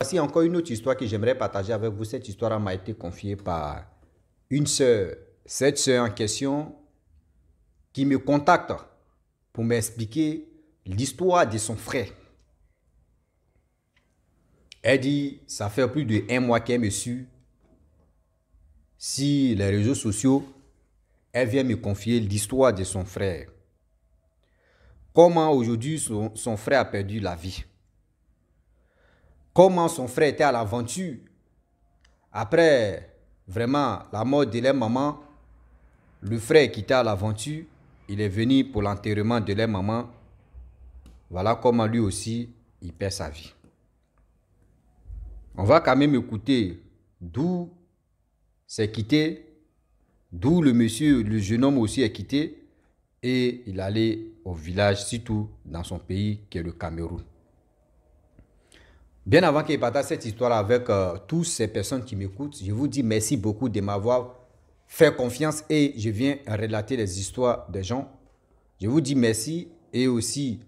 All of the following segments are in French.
Voici encore une autre histoire que j'aimerais partager avec vous. Cette histoire m'a été confiée par une sœur. Cette sœur en question qui me contacte pour m'expliquer l'histoire de son frère. Elle dit, ça fait plus de 1 mois qu'elle me suit sur les réseaux sociaux. Elle vient me confier l'histoire de son frère. Comment aujourd'hui son frère a perdu la vie. Comment son frère était à l'aventure. Après vraiment la mort de leur maman, le frère qui était à l'aventure, il est venu pour l'enterrement de leur maman. Voilà comment lui aussi, il perd sa vie. On va quand même écouter d'où c'est quitté, d'où le monsieur, le jeune homme aussi est quitté, et il allait au village, surtout dans son pays qui est le Cameroun. Bien avant qu'il partage cette histoire avec toutes ces personnes qui m'écoutent, je vous dis merci beaucoup de m'avoir fait confiance et je viens relater les histoires des gens. Je vous dis merci et aussi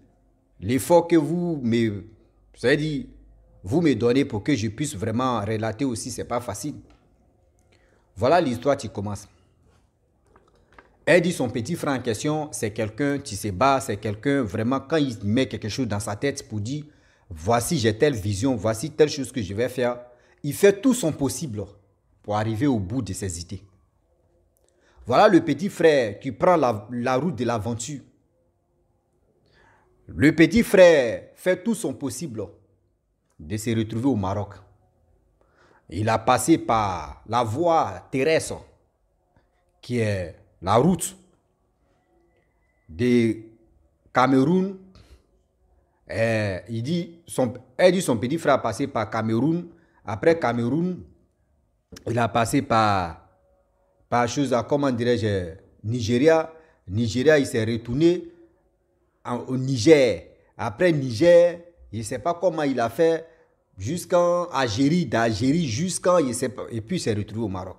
l'effort que vous me donnez pour que je puisse vraiment relater aussi, c'est pas facile. Voilà l'histoire qui commence. Elle dit son petit frère en question, c'est quelqu'un qui se bat, c'est quelqu'un vraiment quand il met quelque chose dans sa tête pour dire voici j'ai telle vision, voici telle chose que je vais faire. Il fait tout son possible pour arriver au bout de ses idées. Voilà le petit frère qui prend la route de l'aventure. Le petit frère fait tout son possible de se retrouver au Maroc. Il a passé par la voie terrestre qui est la route de Cameroun. Elle dit son petit frère a passé par Cameroun. Après Cameroun, il a passé par comment dirais-je, Nigeria. Nigeria, il s'est retourné au Niger. Après Niger, je ne sais pas comment il a fait jusqu'en Algérie, d'Algérie jusqu'en, et puis il s'est retrouvé au Maroc.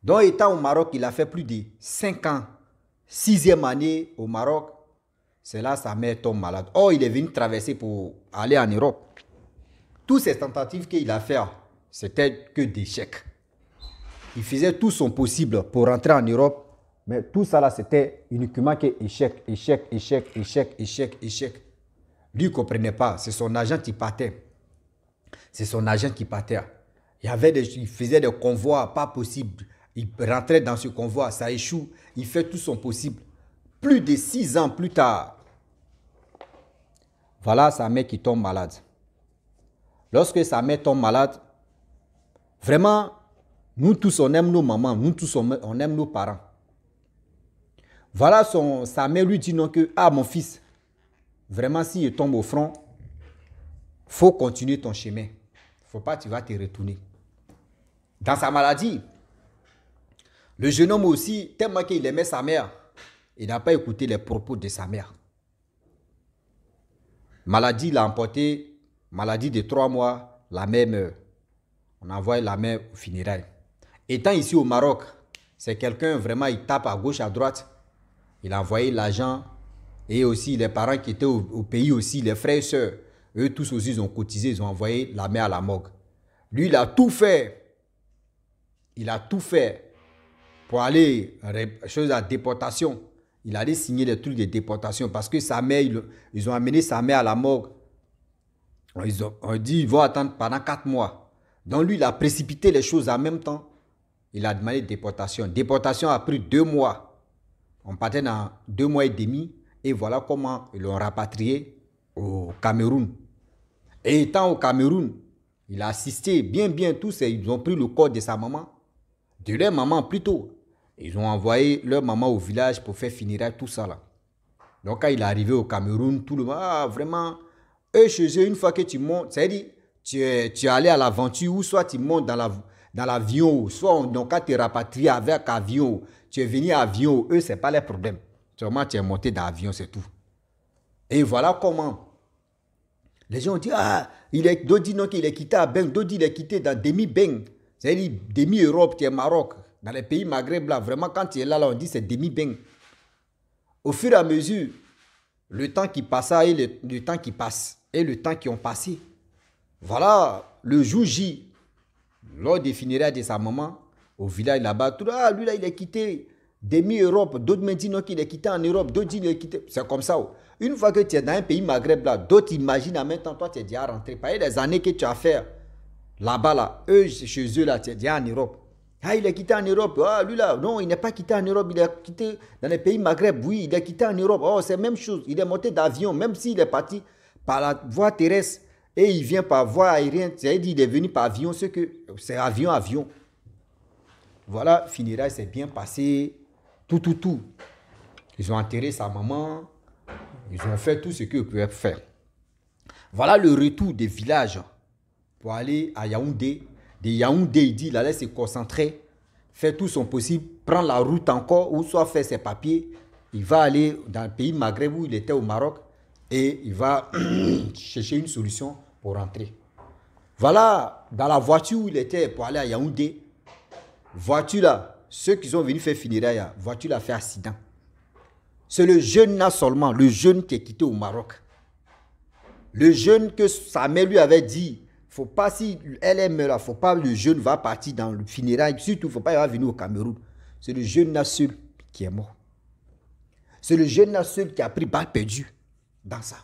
Donc étant au Maroc, il a fait plus de 5 ans, 6e année au Maroc. C'est là sa mère tombe malade. Oh, il est venu traverser pour aller en Europe. Toutes ces tentatives qu'il a fait, c'était que d'échecs. Il faisait tout son possible pour rentrer en Europe, mais tout ça là, c'était uniquement que échec, échec, échec, échec, échec, échec. Lui, il ne comprenait pas. C'est son agent qui partait. C'est son agent qui partait. Il faisait des convois pas possibles. Il rentrait dans ce convoi, ça échoue. Il fait tout son possible. Plus de 6 ans plus tard, voilà sa mère qui tombe malade. Lorsque sa mère tombe malade, vraiment, nous tous, on aime nos mamans, nous tous, on aime nos parents. Voilà sa mère lui dit non que, ah mon fils, vraiment s'il tombe au front, faut continuer ton chemin. Faut pas, tu vas te retourner. Dans sa maladie, le jeune homme aussi, tellement qu'il aimait sa mère, il n'a pas écouté les propos de sa mère. Maladie l'a emporté, maladie de 3 mois, la mère meurt. On envoie la mère au funérailles. Étant ici au Maroc, c'est quelqu'un vraiment, il tape à gauche, à droite. Il a envoyé l'argent et aussi les parents qui étaient au pays aussi, les frères et sœurs, eux tous aussi, ils ont cotisé, ils ont envoyé la mère à la morgue. Lui, il a tout fait. Il a tout fait pour aller chose à déportation. Il allait signer des trucs de déportation parce que sa mère, ils ont amené sa mère à la morgue. On dit ils vont attendre pendant 4 mois. Donc lui, il a précipité les choses en même temps. Il a demandé déportation. Déportation a pris 2 mois. On partait dans 2 mois et demi. Et voilà comment ils l'ont rapatrié au Cameroun. Et étant au Cameroun, il a assisté bien tous. Ils ont pris le corps de sa maman. De leur maman plutôt. Ils ont envoyé leur maman au village pour faire funérailles, tout ça là. Donc quand il est arrivé au Cameroun, tout le monde, ah vraiment, eux chez eux, une fois que tu montes, c'est-à-dire, tu es allé à l'aventure, ou soit tu montes dans l'avion, soit donc quand tu es rapatrié avec avion, tu es venu à avion, eux, ce n'est pas leur problème. Seulement tu es monté dans l'avion, c'est tout. Et voilà comment. Les gens ont dit, ah, d'autres disent non qu'il est quitté à Beng, d'autres disent qu'il est quitté dans demi-Beng, c'est-à-dire demi-Europe, tu es Maroc. Dans les pays Maghreb, là, vraiment, quand tu es là, on dit c'est demi-Beng. Au fur et à mesure, le temps qui passa et le temps qui passe, et le temps qui ont passé, Voilà, le jour J, lors des funérailles de sa maman, au village là-bas, tout ah, lui là, il est quitté demi-Europe, d'autres me disent non qu'il est quitté en Europe, d'autres disent qu'il est quitté. C'est comme ça. Une fois que tu es dans un pays Maghreb là, d'autres imaginent en même temps, toi tu es déjà rentré. Par les années que tu as fait là-bas là, eux, chez eux là, tu es déjà en Europe. Ah, il est quitté en Europe. Ah, lui là, non, il n'est pas quitté en Europe, il est quitté dans les pays Maghreb. Oui, il est quitté en Europe. Oh, c'est la même chose. Il est monté d'avion, même s'il est parti par la voie terrestre et il vient par voie aérienne. C'est-à-dire qu'il est venu par avion, c'est avion. Voilà, funérailles, c'est bien passé. Tout. Ils ont enterré sa maman. Ils ont fait tout ce qu'ils pouvaient faire. Voilà le retour des villages pour aller à Yaoundé. De Yaoundé, il dit, il allait se concentrer, faire tout son possible, prendre la route encore, ou soit faire ses papiers. Il va aller dans le pays Maghreb où il était au Maroc et il va chercher une solution pour rentrer. Voilà, dans la voiture où il était pour aller à Yaoundé, voiture là, ceux qui sont venus faire funérailles, voiture là fait accident. C'est le jeune là seulement, le jeune qui est quitté au Maroc. Le jeune que sa mère lui avait dit, faut pas, si elle est là, faut pas, le jeune va partir dans le funérail, surtout, faut pas y venir au Cameroun. C'est le jeune là seul qui est mort. C'est le jeune là seul qui a pris balle perdue dans ça.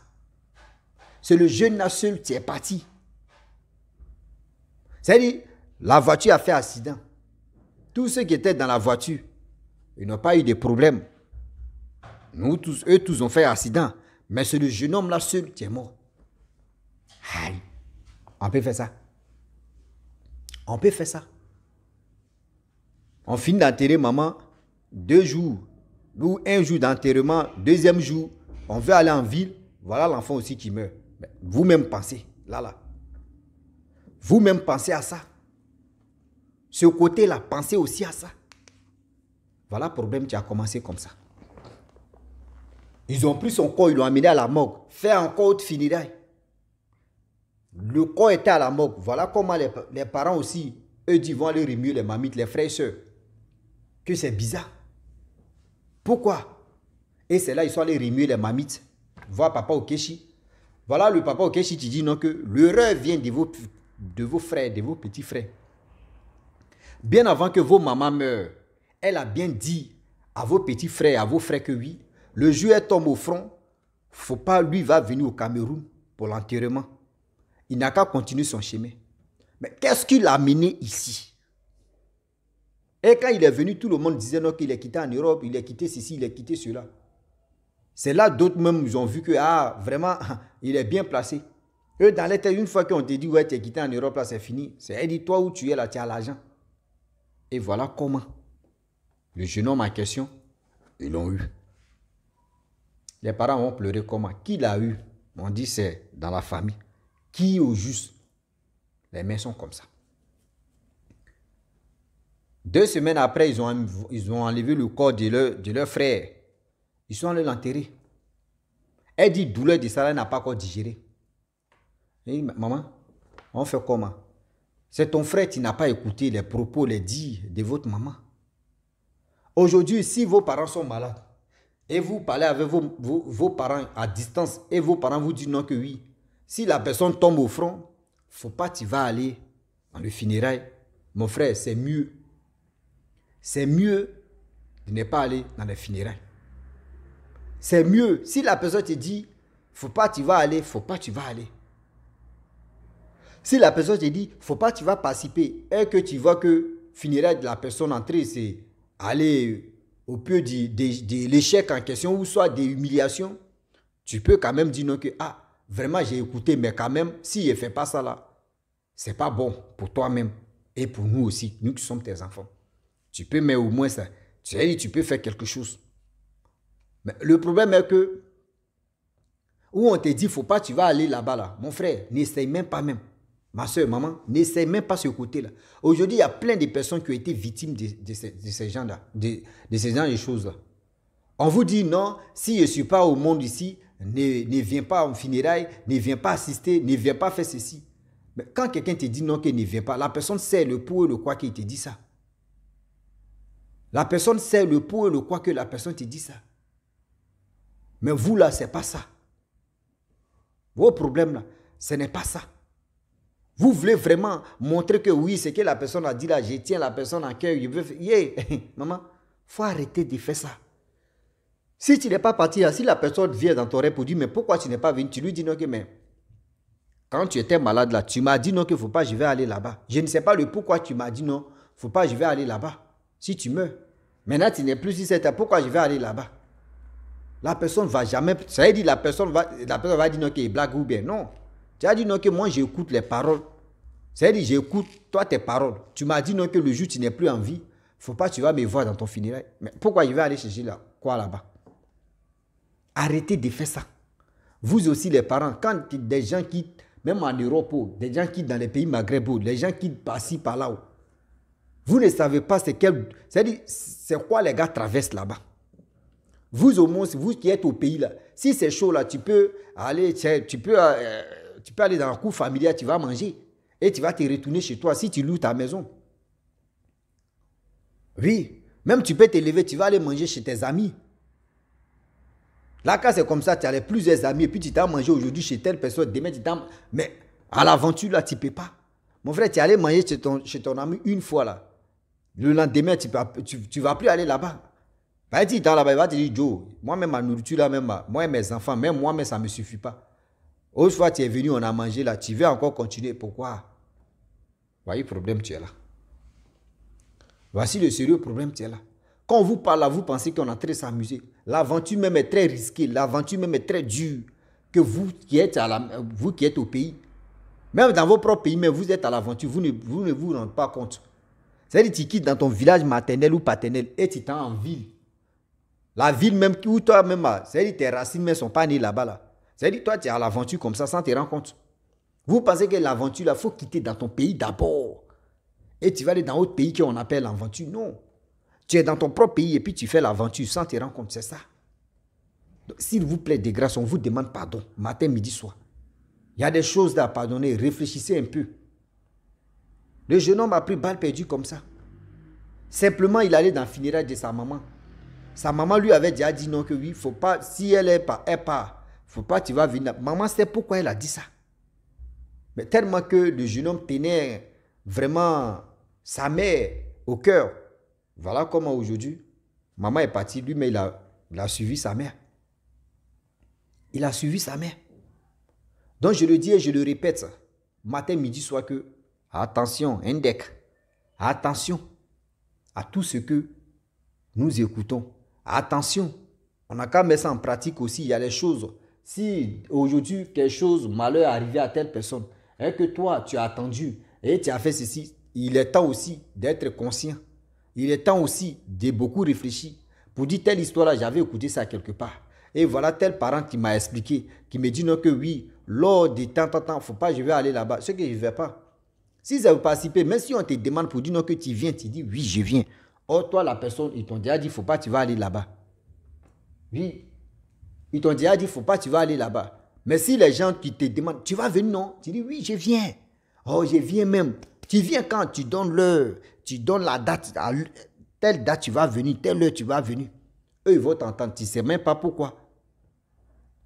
C'est le jeune là seul qui est parti. C'est-à-dire, la voiture a fait accident. Tous ceux qui étaient dans la voiture, ils n'ont pas eu de problème. Eux tous ont fait accident. Mais c'est le jeune homme là seul qui est mort. Aïe. On peut faire ça. On peut faire ça. On finit d'enterrer maman 2 jours. Ou 1 jour d'enterrement, 2e jour, on veut aller en ville. Voilà l'enfant aussi qui meurt. Vous-même pensez. Là. Vous-même pensez à ça. Ce côté-là, pensez aussi à ça. Voilà le problème qui a commencé comme ça. Ils ont pris son corps, ils l'ont amené à la morgue. Fait encore autre funérailles. Le corps était à la morgue. Voilà comment les parents aussi, eux disent, vont aller remuer les mamites, les frères et sœurs. Que c'est bizarre. Pourquoi? Et c'est là ils sont allés remuer les mamites. Voir papa Okechi. Voilà le papa Okechi qui dit non que l'erreur vient de vos frères, de vos petits frères. Bien avant que vos mamans meurent, elle a bien dit à vos petits frères, à vos frères que oui, le jour elle tombe au front, faut pas, lui va venir au Cameroun pour l'enterrement. Il n'a qu'à continuer son chemin. Mais qu'est-ce qu'il a amené ici? Et quand il est venu, tout le monde disait non, qu'il est quitté en Europe, il est quitté ceci, il est quitté cela. C'est là d'autres même, ils ont vu que, vraiment, il est bien placé. Eux, dans les têtes, une fois qu'on te dit, ouais, tu es quitté en Europe, là, c'est fini. C'est, dit, toi où tu es là, tu as l'argent. Et voilà comment. Le jeune homme en question, ils l'ont eu. Les parents ont pleuré comment? Qui l'a eu? On dit, c'est dans la famille. Qui au juste? Les mains sont comme ça. 2 semaines après, ils ont enlevé le corps de leur frère. Ils sont allés l'enterrer. Elle dit, douleur de ça, elle n'a pas encore digéré. Elle dit, maman, on fait comment? C'est ton frère qui n'a pas écouté les propos, les dires de votre maman. Aujourd'hui, si vos parents sont malades, et vous parlez avec vos parents à distance, et vos parents vous disent non que oui, si la personne tombe au front, faut pas tu vas aller dans le funérail. Mon frère, c'est mieux. C'est mieux de ne pas aller dans les funérailles. C'est mieux. Si la personne te dit, faut pas tu vas aller, faut pas tu vas aller. Si la personne te dit, faut pas tu vas participer, et que tu vois que funérailles de la personne entrée, c'est aller au pied de l'échec en question, ou soit des humiliations, tu peux quand même dire non que, vraiment j'ai écouté, mais quand même, s'il ne fait pas ça là, c'est pas bon pour toi-même et pour nous aussi, nous qui sommes tes enfants. Tu peux, mais au moins ça, tu peux faire quelque chose. Mais le problème est que, où on te dit, faut pas, tu vas aller là-bas là. Mon frère, n'essaye même pas même. Ma soeur, maman, n'essaye même pas ce côté-là. Aujourd'hui, il y a plein de personnes qui ont été victimes de ces gens-là, de ces gens et choses-là. On vous dit non, si je ne suis pas au monde ici, ne viens pas en funérailles, ne viens pas assister, ne viens pas faire ceci. Mais quand quelqu'un te dit non, qu'il ne vient pas, la personne sait le pour et le quoi qu'il te dit ça. La personne sait le pour et le quoi que la personne te dit ça. Mais vous là, ce n'est pas ça. Vos problèmes là, ce n'est pas ça. Vous voulez vraiment montrer que oui, ce que la personne a dit là, je tiens la personne en cœur. Yeah. Maman, il faut arrêter de faire ça. Si tu n'es pas parti là, si la personne vient dans ton rêve pour dire, mais pourquoi tu n'es pas venu, tu lui dis non que mais quand tu étais malade là, tu m'as dit non qu'il ne faut pas, je vais aller là-bas. Je ne sais pas le pourquoi tu m'as dit non, il ne faut pas, je vais aller là-bas. Si tu meurs. Maintenant, tu n'es plus si c'est pourquoi je vais aller là-bas. La personne ne va jamais, ça veut dire la personne va dire non qu'il est blague ou bien non. Tu as dit non que moi j'écoute les paroles. Ça veut dire j'écoute toi tes paroles. Tu m'as dit non que le jour tu n'es plus en vie, il ne faut pas, tu vas me voir dans ton funérail. Mais pourquoi je vais aller chercher là, quoi là-bas? Arrêtez de faire ça. Vous aussi les parents, quand des gens quittent, même en Europe, des gens quittent dans les pays maghrébins, les gens quittent par-ci, par-là. Vous ne savez pas c'est quoi les gars traversent là-bas. Vous au moins, vous qui êtes au pays là, si c'est chaud là, tu peux aller dans la cour familiale, tu vas manger et tu vas te retourner chez toi si tu loues ta maison. Oui, même tu peux te lever, tu vas aller manger chez tes amis. Là, quand c'est comme ça, tu as plusieurs amis et puis tu t'as mangé aujourd'hui chez telle personne, demain tu t'as... Mais à l'aventure là, tu ne peux pas. Mon frère, tu es allé manger chez ton ami une fois là. Le lendemain, tu ne vas plus aller là-bas. Bah, tu es là-bas, il va te dire, Joe, moi-même ma nourriture là, même moi et mes enfants, même moi-même ça ne me suffit pas. Autre fois, tu es venu, on a mangé là, tu veux encore continuer. Pourquoi? Voyez le problème, tu es là. Voici le sérieux problème, tu es là. Quand on vous parle là, vous pensez qu'on a très s'amuser. L'aventure même est très risquée, l'aventure même est très dure. Que vous qui êtes au pays, même dans vos propres pays, mais vous êtes à l'aventure, vous ne vous rendez pas compte. C'est-à-dire que tu quittes dans ton village maternel ou paternel et tu t'en en ville. La ville même où toi-même, c'est-à-dire tes racines ne sont pas nées là-bas. Là. C'est-à-dire toi, tu es à l'aventure comme ça sans te rendre compte. Vous pensez que l'aventure, il faut quitter dans ton pays d'abord. Et tu vas aller dans un autre pays qu'on appelle l'aventure. Non. Tu es dans ton propre pays et puis tu fais l'aventure sans te rendre compte. C'est ça. S'il vous plaît, de grâce, on vous demande pardon. Matin, midi, soir. Il y a des choses à pardonner. Réfléchissez un peu. Le jeune homme a pris balle perdue comme ça. Simplement, il allait dans le funérail de sa maman. Sa maman lui avait déjà dit non que oui, faut pas, si elle est pas, faut pas, tu vas venir. Maman sait pourquoi elle a dit ça. Mais tellement que le jeune homme tenait vraiment sa mère au cœur. Voilà comment aujourd'hui, maman est partie, lui, mais il a suivi sa mère. Il a suivi sa mère. Donc je le dis et je le répète, matin, midi, soir que, attention, Indec, attention à tout ce que nous écoutons. Attention, on n'a qu'à mettre ça en pratique aussi. Il y a les choses. Si aujourd'hui, quelque chose, malheur est arrivé à telle personne, et que toi, tu as attendu et tu as fait ceci, il est temps aussi d'être conscient. Il est temps aussi de beaucoup réfléchir. Pour dire telle histoire-là, j'avais écouté ça quelque part. Et voilà tel parent qui m'a expliqué, qui me dit non que oui, lors de temps, il ne faut pas, je vais aller là-bas. Ce que je ne vais pas. Si ça veut participer, même si on te demande pour dire non que tu viens, tu dis oui, je viens. Or, toi, la personne, ils t'ont déjà dit, il ne faut pas, tu vas aller là-bas. Oui. Ils t'ont déjà dit, il ne faut pas, tu vas aller là-bas. Mais si les gens qui te demandent, tu vas venir, non? Tu dis, oui, je viens. Oh, je viens même. Tu viens quand tu donnes l'heure, tu donnes la date. À telle date, tu vas venir, telle heure, tu vas venir. Eux, ils vont t'entendre. Tu ne sais même pas pourquoi.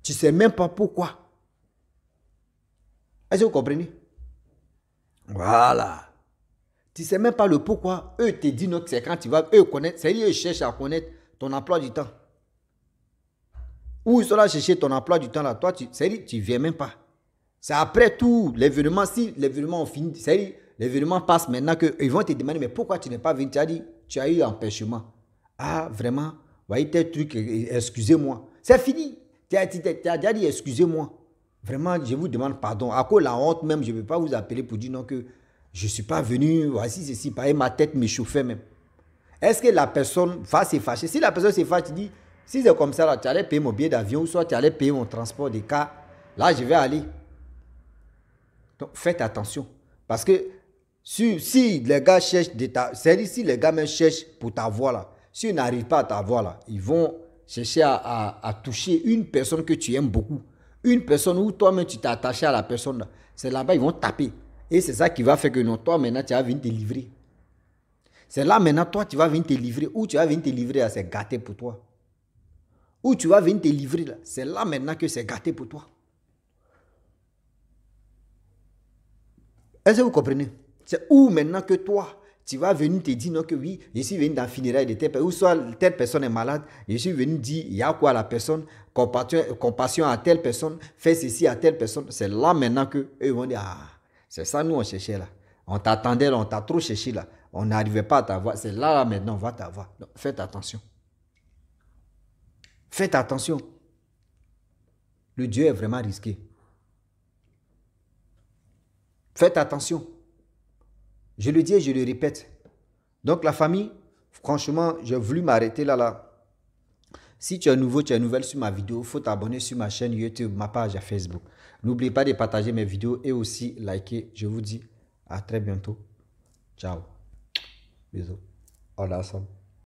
Tu ne sais même pas pourquoi. Est-ce que vous comprenez? Voilà. Tu ne sais même pas le pourquoi. Eux te disent que c'est quand tu vas. Eux connaissent. C'est-à-dire eux cherchent à connaître ton emploi du temps. Où ils sont là chercher ton emploi du temps là. Toi, c'est-à-dire tu ne viens même pas. C'est après tout l'événement. Si l'événement est fini, c'est-à-dire l'événement passe maintenant qu'ils vont te demander mais pourquoi tu n'es pas venu? Tu as dit, tu as eu empêchement. Ah, vraiment? Voyez tel truc, excusez-moi. C'est fini. Tu as déjà dit excusez-moi. Vraiment, je vous demande pardon. À cause de la honte même, je ne vais pas vous appeler pour dire non que je ne suis pas venu, voici ceci, ma tête me chauffait même. Est-ce que la personne va se fâcher? Si la personne se fâche, tu dis, si c'est comme ça, là, tu allais payer mon billet d'avion ou soit tu allais payer mon transport de car, là, je vais aller. Donc, faites attention. Parce que si les gars cherchent, c'est-à-dire si les gars même cherchent pour t'avoir là, s'ils n'arrivent pas à t'avoir là, ils vont chercher à toucher une personne que tu aimes beaucoup. Une personne où toi-même tu t'es attaché à la personne là. C'est là-bas, ils vont taper. Et c'est ça qui va faire que non, toi maintenant tu vas venir te livrer. C'est là maintenant toi tu vas venir te livrer. Où tu vas venir te livrer, c'est gâté pour toi. Où tu vas venir te livrer, c'est là maintenant que c'est gâté pour toi. Est-ce que vous comprenez? C'est où maintenant que toi, tu vas venir te dire non que oui, je suis venu dans le funérail de telle personne, ou soit telle personne est malade, je suis venu dire, il y a quoi à la personne, compassion à telle personne, fais ceci à telle personne. C'est là maintenant que eux vont dire, ah, c'est ça nous on cherchait là. On t'attendait là, on t'a trop cherché là. On n'arrivait pas à t'avoir. C'est là, là maintenant, on va t'avoir. Donc, faites attention. Faites attention. Le Dieu est vraiment risqué. Faites attention. Je le dis et je le répète. Donc la famille, franchement, j'ai voulu m'arrêter là. Si tu es nouveau, tu es nouvelle sur ma vidéo, il faut t'abonner sur ma chaîne YouTube, ma page à Facebook. N'oubliez pas de partager mes vidéos et aussi liker. Je vous dis à très bientôt. Ciao. Bisous. On est ensemble.